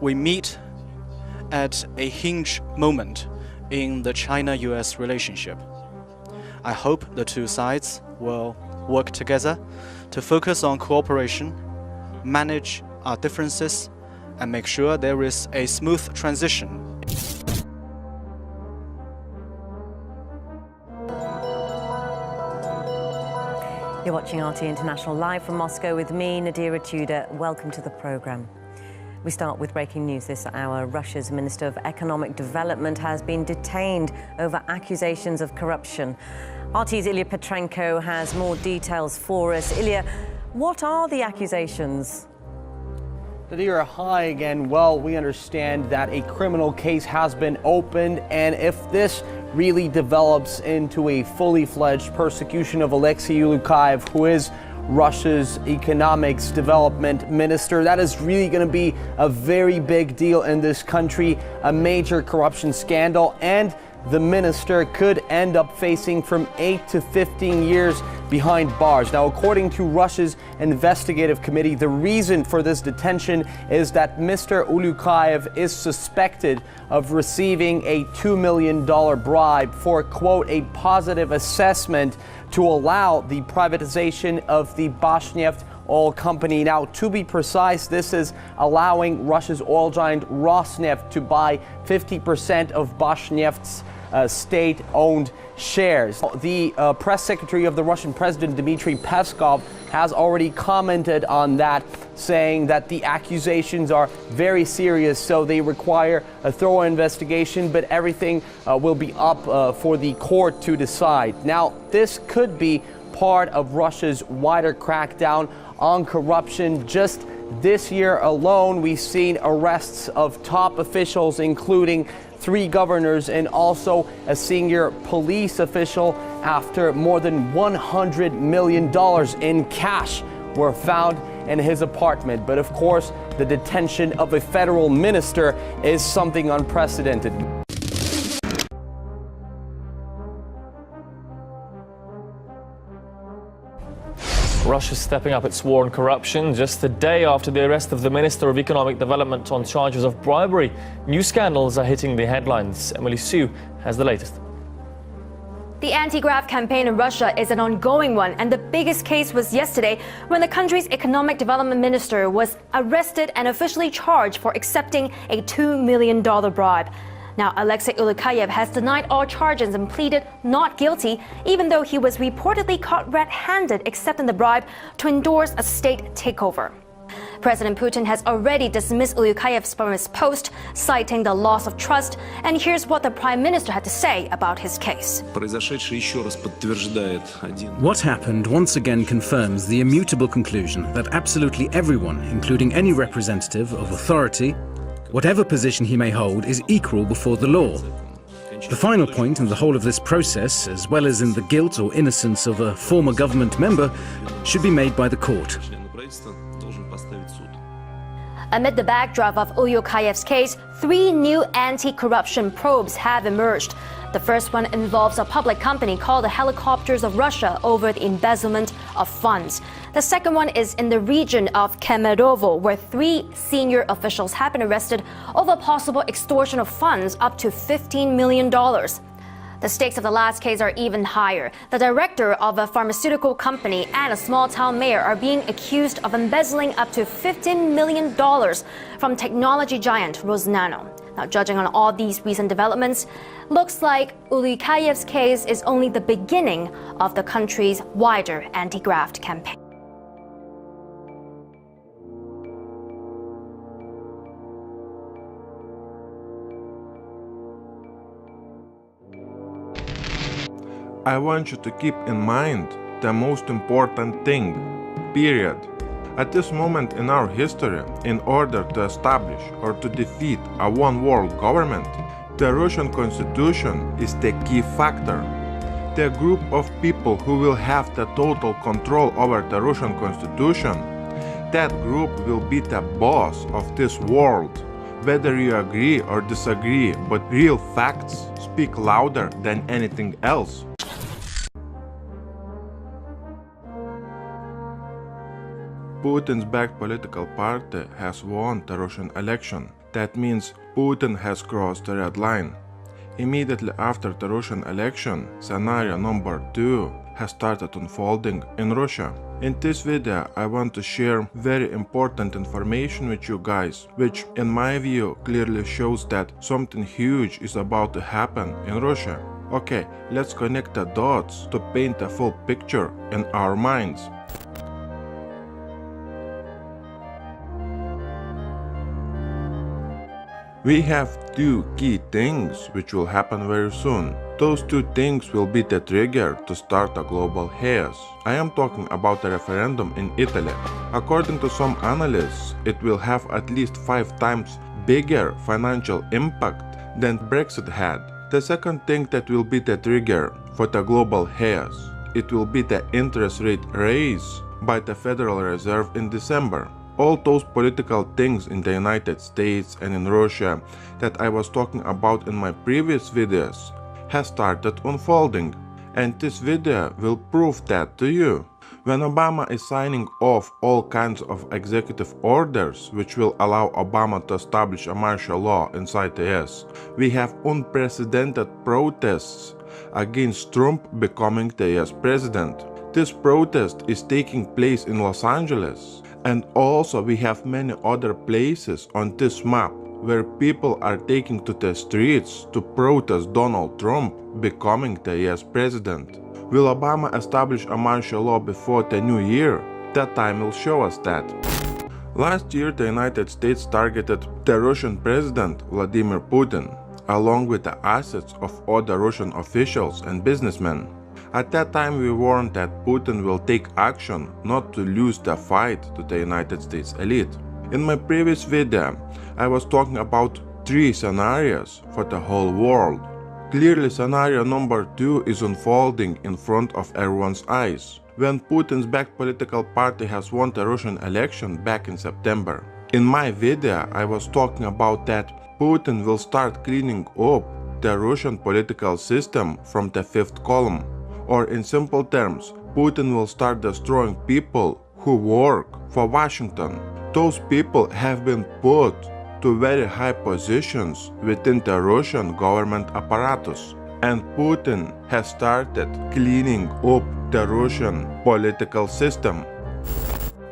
We meet at a hinge moment in the China-US relationship. I hope the two sides will work together to focus on cooperation, manage our differences, and make sure there is a smooth transition. You're watching RT International live from Moscow with me, Nadira Tudor. Welcome to the programme. We start with breaking news this hour. Russia's Minister of Economic Development has been detained over accusations of corruption. RT's Ilya Petrenko has more details for us. Ilya, what are the accusations? Nadira, hi again. Well, we understand that a criminal case has been opened, and if this really develops into a fully fledged persecution of Alexei Ulukhaev, who is Russia's economics development minister, that is really going to be a very big deal in this country, a major corruption scandal, and the minister could end up facing from 8 to 15 years behind bars. Now, according to Russia's investigative committee, the reason for this detention is that Mr. Ulukhaev is suspected of receiving a $2 million bribe for, quote, a positive assessment to allow the privatization of the Bashneft oil company. Now, to be precise, this is allowing Russia's oil giant Rosneft to buy 50% of Bashneft's state-owned shares. The press secretary of the Russian president, Dmitry Peskov, has already commented on that, saying that the accusations are very serious, so they require a thorough investigation, but everything will be up for the court to decide. Now, this could be part of Russia's wider crackdown on corruption. Just this year alone, we've seen arrests of top officials, including 3 governors and also a senior police official, after more than $100 million in cash were found in his apartment. But of course, the detention of a federal minister is something unprecedented. Russia stepping up its war on corruption just a day after the arrest of the Minister of Economic Development on charges of bribery. New scandals are hitting the headlines. Emily Sue has the latest. The anti-graft campaign in Russia is an ongoing one, and the biggest case was yesterday when the country's economic development minister was arrested and officially charged for accepting a $2 million bribe. Now, Alexei Ulukhaev has denied all charges and pleaded not guilty, even though he was reportedly caught red-handed accepting the bribe to endorse a state takeover. President Putin has already dismissed Ulukhaev from his post, citing the loss of trust. And here's what the Prime Minister had to say about his case. What happened once again confirms the immutable conclusion that absolutely everyone, including any representative of authority, whatever position he may hold, is equal before the law. The final point in the whole of this process, as well as in the guilt or innocence of a former government member, should be made by the court. Amid the backdrop of Ulukhaev's case, 3 new anti-corruption probes have emerged. The first one involves a public company called the Helicopters of Russia over the embezzlement of funds. The second one is in the region of Kemerovo, where 3 senior officials have been arrested over possible extortion of funds up to $15 million. The stakes of the last case are even higher. The director of a pharmaceutical company and a small-town mayor are being accused of embezzling up to $15 million from technology giant Rosnano. Now, judging on all these recent developments, looks like Ulukhaev's case is only the beginning of the country's wider anti-graft campaign. I want you to keep in mind the most important thing, period. At this moment in our history, in order to establish or to defeat a one-world government, the Russian constitution is the key factor. The group of people who will have the total control over the Russian constitution, that group will be the boss of this world. Whether you agree or disagree, but real facts speak louder than anything else. Putin's backed political party has won the Russian election. That means Putin has crossed the red line. Immediately after the Russian election, scenario number 2 has started unfolding in Russia. In this video, I want to share very important information with you guys, which in my view clearly shows that something huge is about to happen in Russia. Okay, let's connect the dots to paint a full picture in our minds. We have two key things which will happen very soon. Those two things will be the trigger to start a global chaos. I am talking about a referendum in Italy. According to some analysts, it will have at least 5 times bigger financial impact than Brexit had. The second thing that will be the trigger for the global chaos, it will be the interest rate raise by the Federal Reserve in December. All those political things in the United States and in Russia that I was talking about in my previous videos has started unfolding, and this video will prove that to you. When Obama is signing off all kinds of executive orders which will allow Obama to establish a martial law inside the US, we have unprecedented protests against Trump becoming the US president. This protest is taking place in Los Angeles. And also we have many other places on this map where people are taking to the streets to protest Donald Trump becoming the US president. Will Obama establish a martial law before the new year? That time will show us that. Last year the United States targeted the Russian president Vladimir Putin, along with the assets of other Russian officials and businessmen. At that time we warned that Putin will take action not to lose the fight to the United States elite. In my previous video, I was talking about 3 scenarios for the whole world. Clearly scenario number 2 is unfolding in front of everyone's eyes, when Putin's backed political party has won the Russian election back in September. In my video, I was talking about that Putin will start cleaning up the Russian political system from the 5th column. Or in simple terms, Putin will start destroying people who work for Washington. Those people have been put to very high positions within the Russian government apparatus. And Putin has started cleaning up the Russian political system.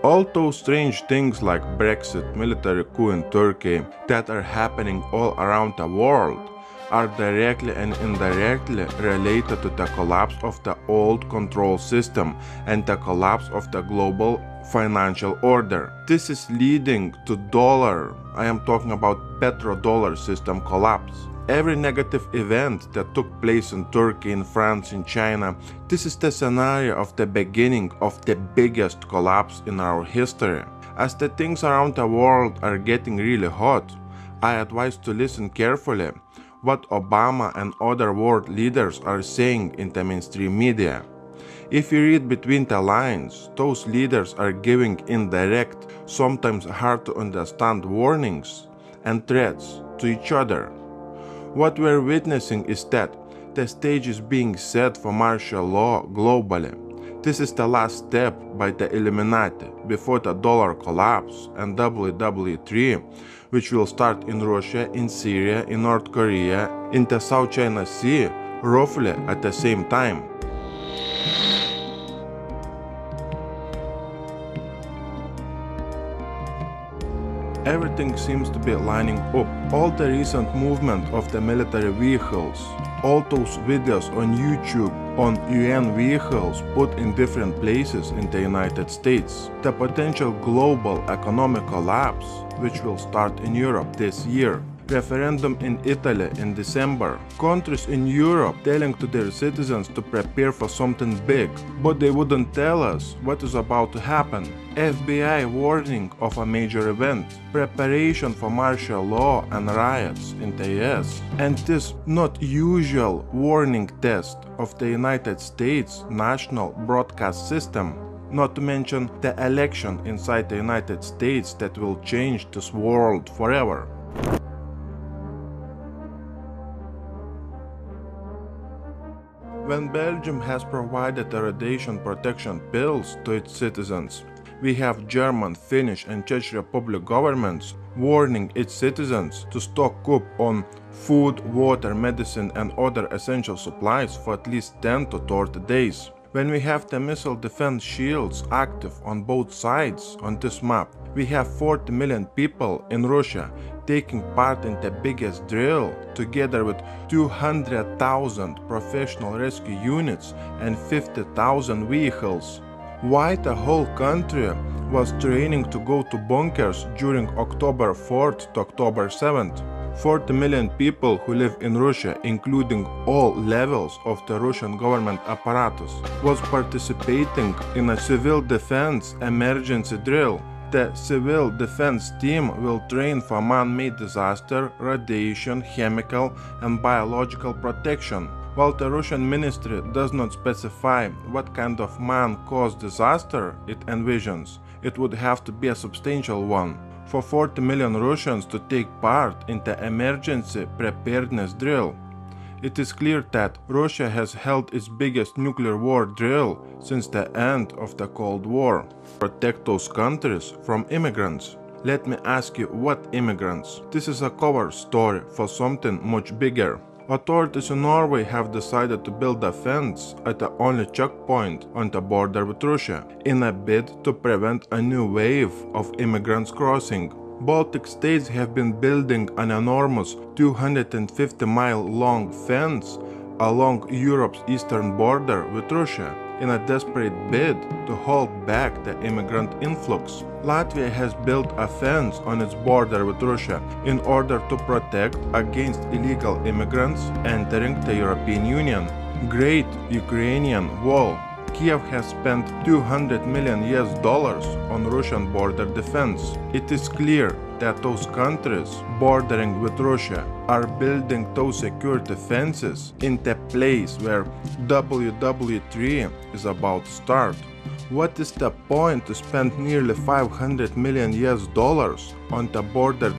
All those strange things like Brexit, military coup in Turkey that are happening all around the world are directly and indirectly related to the collapse of the old control system and the collapse of the global financial order. This is leading to I am talking about petrodollar system collapse. Every negative event that took place in Turkey, in France, in China, this is the scenario of the beginning of the biggest collapse in our history. As the things around the world are getting really hot, I advise to listen carefully what Obama and other world leaders are saying in the mainstream media. If you read between the lines, those leaders are giving indirect, sometimes hard to understand warnings and threats to each other. What we're witnessing is that the stage is being set for martial law globally. This is the last step by the Illuminati before the dollar collapse and WW3, which will start in Russia, in Syria, in North Korea, in the South China Sea, roughly at the same time. Everything seems to be lining up. All the recent movement of the military vehicles, all those videos on YouTube on UN vehicles put in different places in the United States, the potential global economic collapse which will start in Europe this year, referendum in Italy in December, countries in Europe telling to their citizens to prepare for something big, but they wouldn't tell us what is about to happen, FBI warning of a major event, preparation for martial law and riots in the US, and this not usual warning test of the United States national broadcast system. Not to mention the election inside the United States that will change this world forever. When Belgium has provided the radiation protection pills to its citizens, We have German, Finnish and Czech Republic governments warning its citizens to stock up on food, water, medicine and other essential supplies for at least 10 to 30 days. When we have the missile defense shields active on both sides on this map, we have 40 million people in Russia taking part in the biggest drill, together with 200,000 professional rescue units and 50,000 vehicles. Why the whole country was training to go to bunkers during October 4th to October 7th? 40 million people who live in Russia, including all levels of the Russian government apparatus, was participating in a civil defense emergency drill. The civil defense team will train for man-made disaster, radiation, chemical and biological protection. While the Russian ministry does not specify what kind of man-caused disaster it envisions, it would have to be a substantial one. For 40 million Russians to take part in the emergency preparedness drill. It is clear that Russia has held its biggest nuclear war drill since the end of the Cold War. Protect those countries from immigrants. Let me ask you, what immigrants? This is a cover story for something much bigger. Authorities in Norway have decided to build a fence at the only checkpoint on the border with Russia, in a bid to prevent a new wave of immigrants crossing. Baltic states have been building an enormous 250-mile-long fence along Europe's eastern border with Russia, in a desperate bid to hold back the immigrant influx. Latvia has built a fence on its border with Russia in order to protect against illegal immigrants entering the European Union. Great Ukrainian Wall. Kiev has spent $200 million on Russian border defense. It is clear that those countries bordering with Russia are building those security fences in the place where WW3 is about to start. What is the point to spend nearly $500 million on the border